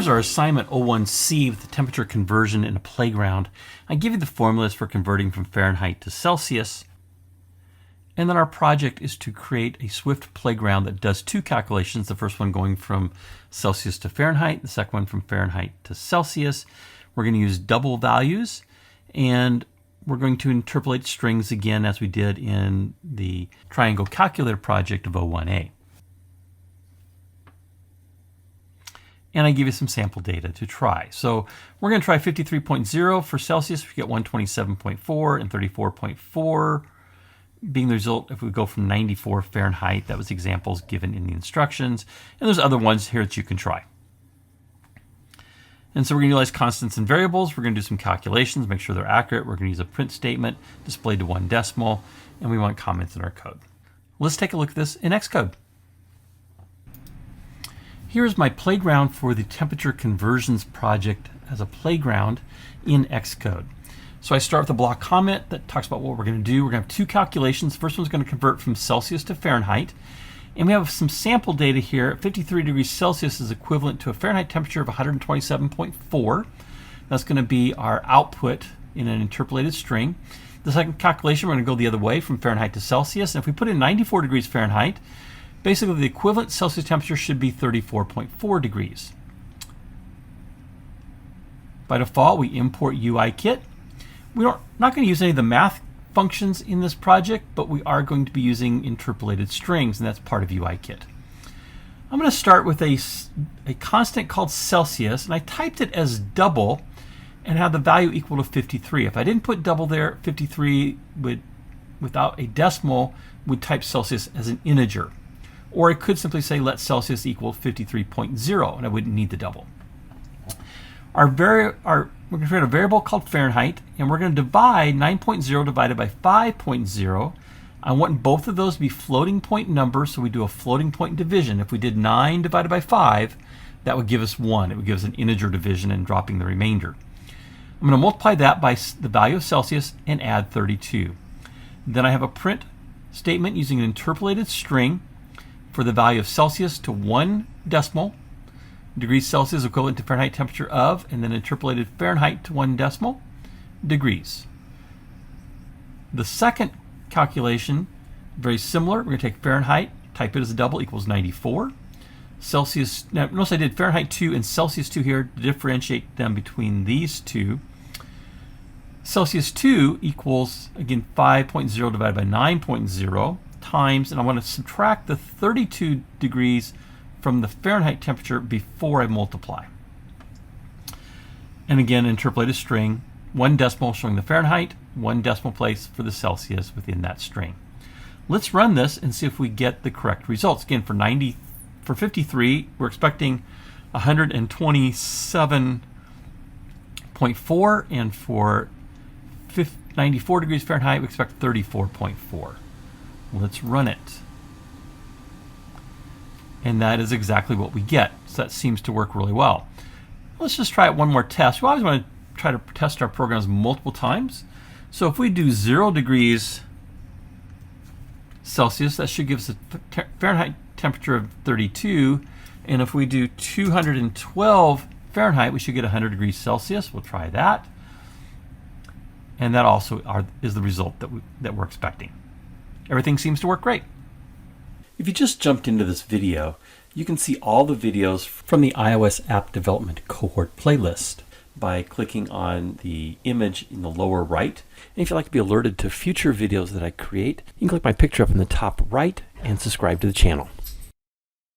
Here's our assignment 01C with the temperature conversion in a playground. I give you the formulas for converting from Fahrenheit to Celsius. And then our project is to create a Swift playground that does two calculations. The first one going from Celsius to Fahrenheit, the second one from Fahrenheit to Celsius. We're going to use double values, and we're going to interpolate strings again as we did in the triangle calculator project of 01A. And I give you some sample data to try. So we're going to try 53.0 for Celsius. We get 127.4 and 34.4 being the result if we go from 94 Fahrenheit. That was examples given in the instructions. And there's other ones here that you can try. And so we're going to utilize constants and variables. We're going to do some calculations, make sure they're accurate. We're going to use a print statement displayed to one decimal, and we want comments in our code. Let's take a look at this in Xcode. Here's my playground for the temperature conversions project as a playground in Xcode. So I start with a block comment that talks about what we're going to do. We're going to have two calculations. The first one's going to convert from Celsius to Fahrenheit. And we have some sample data here. 53 degrees Celsius is equivalent to a Fahrenheit temperature of 127.4. That's going to be our output in an interpolated string. The second calculation, we're going to go the other way from Fahrenheit to Celsius. And if we put in 94 degrees Fahrenheit, basically the equivalent Celsius temperature should be 34.4 degrees. By default, we import UIKit. We're not going to use any of the math functions in this project, but we are going to be using interpolated strings, and that's part of UIKit. I'm going to start with a constant called Celsius, and I typed it as double and have the value equal to 53. If I didn't put double there, 53 would, without a decimal, would type Celsius as an integer. Or I could simply say let Celsius equal 53.0, and I wouldn't need the double. We're going to create a variable called Fahrenheit, and we're going to divide 9.0 divided by 5.0. I want both of those to be floating point numbers, so we do a floating point division. If we did 9 divided by 5, that would give us 1. It would give us an integer division and dropping the remainder. I'm going to multiply that by the value of Celsius and add 32. Then I have a print statement using an interpolated string for the value of Celsius to 1 decimal, degrees Celsius equivalent to Fahrenheit temperature of, and then interpolated Fahrenheit to 1 decimal, degrees. The second calculation, very similar. We're going to take Fahrenheit, type it as a double, equals 94. Celsius, now notice I did Fahrenheit 2 and Celsius 2 here to differentiate them between these two. Celsius 2 equals, again, 5.0 divided by 9.0 times, and I want to subtract the 32 degrees from the Fahrenheit temperature before I multiply. And again, interpolate a string, 1 decimal showing the Fahrenheit, 1 decimal place for the Celsius within that string. Let's run this and see if we get the correct results. Again, for 53, we're expecting 127.4, and for 94 degrees Fahrenheit, we expect 34.4. Let's run it. And that is exactly what we get. So that seems to work really well. Let's just try it one more test. We always want to try to test our programs multiple times. So if we do 0 degrees Celsius, that should give us a Fahrenheit temperature of 32. And if we do 212 Fahrenheit, we should get 100 degrees Celsius. We'll try that. And that also is the result that we're expecting. Everything seems to work great. If you just jumped into this video, you can see all the videos from the iOS app development cohort playlist by clicking on the image in the lower right. And if you'd like to be alerted to future videos that I create, you can click my picture up in the top right and subscribe to the channel.